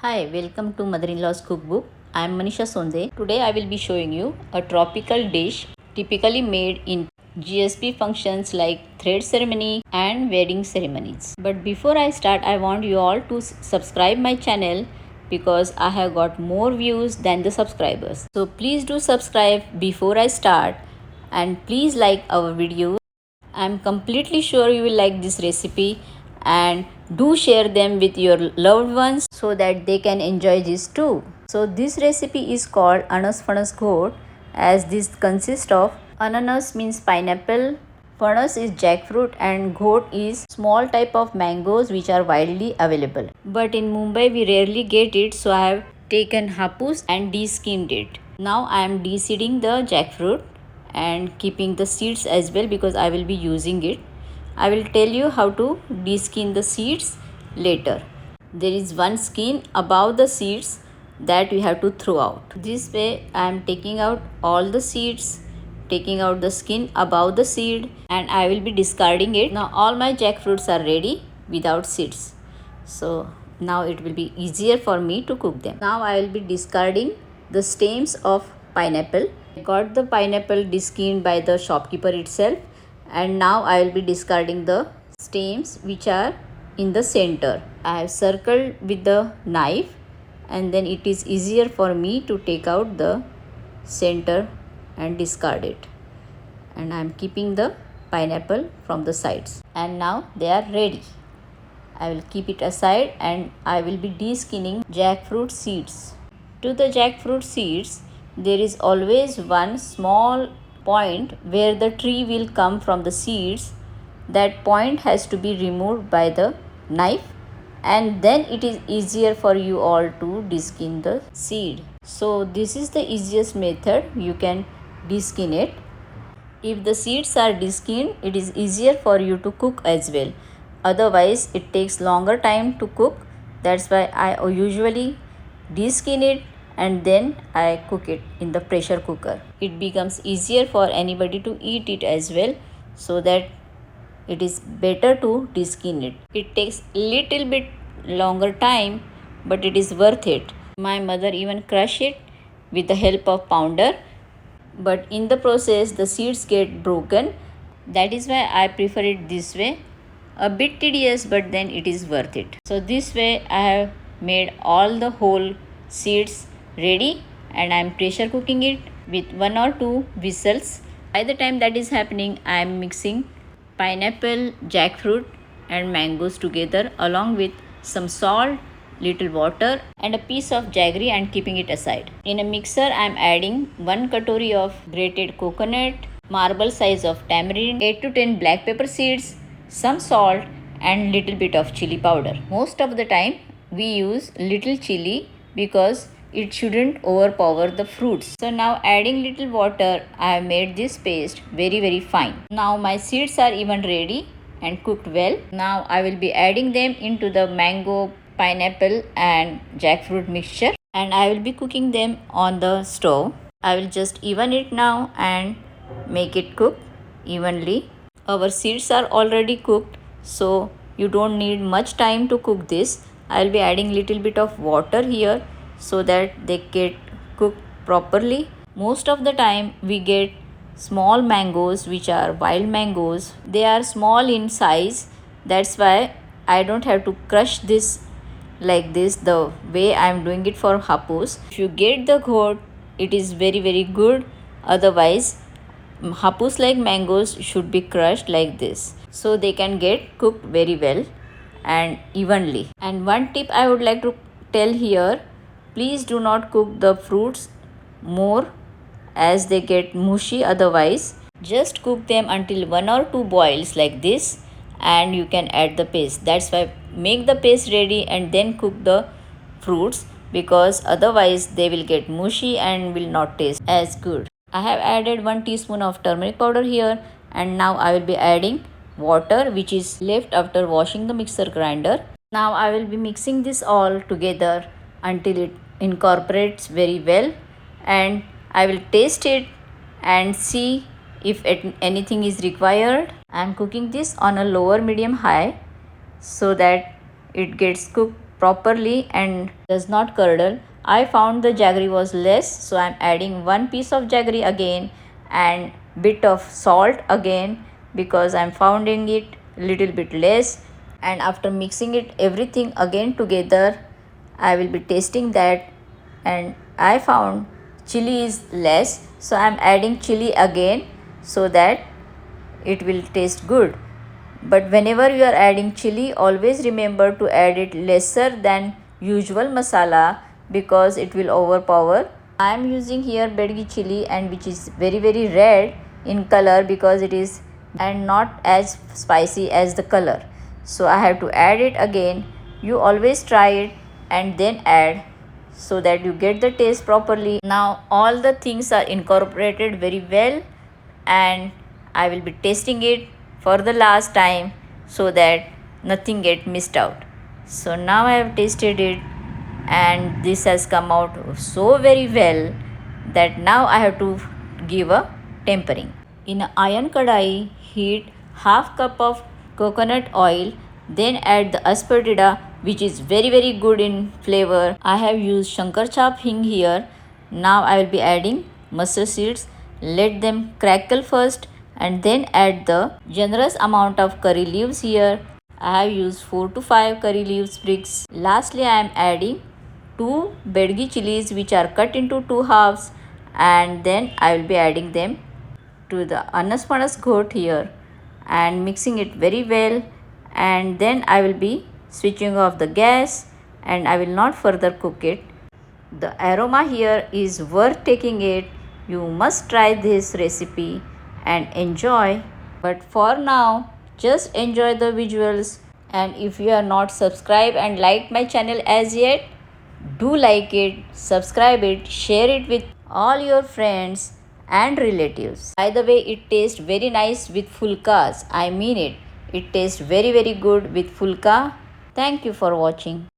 Hi, welcome to Mother-in-law's Cookbook. I am Manisha Sonde. Today I will be showing you a tropical dish typically made in GSP functions like thread ceremony and wedding ceremonies. But before I start, I want you all to subscribe my channel because I have got more views than the subscribers. So please do subscribe before I start and please like our video. I am completely sure you will like this recipe and do share them with your loved ones so that they can enjoy this too. So this recipe is called Anas Fanas Ghoat, as this consists of ananas means pineapple, fanas is jackfruit, and ghoat is small type of mangoes which are widely available. But in Mumbai we rarely get it, so I have taken hapus and de-skinned it. Now I am de-seeding the jackfruit and keeping the seeds as well because I will be using it. I will tell you how to de-skin the seeds later. There is one skin above the seeds that we have to throw out. This way I am taking out all the seeds, taking out the skin above the seed, and I will be discarding it. Now all my jackfruits are ready without seeds. So now it will be easier for me to cook them. Now I will be discarding the stems of pineapple. I got the pineapple deskinned by the shopkeeper itself, and now I will be discarding the stems which are in the center. I have circled with the knife, and then it is easier for me to take out the center and discard it. And I am keeping the pineapple from the sides, and now they are ready. I will keep it aside and I will be de-skinning jackfruit seeds. To the jackfruit seeds, there is always one small point where the tree will come from the seeds. That point has to be removed by the knife, and then it is easier for you all to de-skin the seed. So this is the easiest method. You can de-skin it. If the seeds are de-skinned, it is easier for you to cook as well. Otherwise, it takes longer time to cook. That's why I usually de-skin it and then I cook it in the pressure cooker. It becomes easier for anybody to eat it as well, so that it is better to de-skin it. It takes little bit longer time, but it is worth it. My mother even crush it with the help of pounder, but in the process the seeds get broken. That is why I prefer it this way. A bit tedious, but then it is worth it. So this way I have made all the whole seeds ready, and I am pressure cooking it with 1 or 2 whistles. By the time that is happening, I am mixing pineapple, jackfruit and mangoes together along with some salt, little water and a piece of jaggery, and keeping it aside. In a mixer I am adding 1 katori of grated coconut, marble size of tamarind, 8 to 10 black pepper seeds, some salt and little bit of chili powder. Most of the time we use little chili because it shouldn't overpower the fruits. So now adding little water, I have made this paste very fine. Now my seeds are even ready and cooked well. Now I will be adding them into the mango, pineapple and jackfruit mixture, and I will be cooking them on the stove. I will just even it now and make it cook evenly. Our seeds are already cooked, so you don't need much time to cook this. I will be adding little bit of water here so that they get cooked properly. Most of the time we get small mangoes which are wild mangoes. They are small in size. That's why I don't have to crush this like this the way I am doing it for hapus. If you get the gourd, it is very good. Otherwise, hapus like mangoes should be crushed like this, so they can get cooked very well and evenly. And one tip I would like to tell here, please do not cook the fruits more as they get mushy otherwise. Just cook them until 1 or 2 boils like this, and you can add the paste. That's why make the paste ready and then cook the fruits, because otherwise they will get mushy and will not taste as good. I have added 1 teaspoon of turmeric powder here, and now I will be adding water which is left after washing the mixer grinder. Now I will be mixing this all together until it incorporates very well, and I will taste it and see if anything is required. I am cooking this on a lower medium high so that it gets cooked properly and does not curdle. I found the jaggery was less, so I'm adding one piece of jaggery again and bit of salt again because I'm finding it little bit less. And after mixing it everything again together, I will be tasting that, and I found chili is less, so I'm adding chili again so that it will taste good. But whenever you are adding chili, always remember to add it lesser than usual masala because it will overpower. I am using here Bedgi chili, and which is very red in color because it is and not as spicy as the color. So I have to add it again. You always try it and then add so that you get the taste properly. Now all the things are incorporated very well, and I will be tasting it for the last time so that nothing get missed out. So now I have tasted it, and this has come out so very well that now I have to give a tempering. In an iron kadai, heat half cup of coconut oil, then add the asafoetida, which is very good in flavor. I have used Shankar Chap hing here. Now I will be adding mustard seeds. Let them crackle first and then add the generous amount of curry leaves here. I have used 4 to 5 curry leaves sprigs. Lastly, I am adding 2 Bedgi chilies which are cut into 2 halves, and then I will be adding them to the anas panas ghoth here and mixing it very well, and then I will be switching off the gas and I will not further cook it. The aroma here is worth taking it. You must try this recipe and enjoy. But for now, just enjoy the visuals, and if you are not subscribed and liked my channel as yet, do like it, subscribe it, share it with all your friends and relatives. By the way, it tastes very nice with fulkas. I mean it. It tastes very good with fulka. Thank you for watching.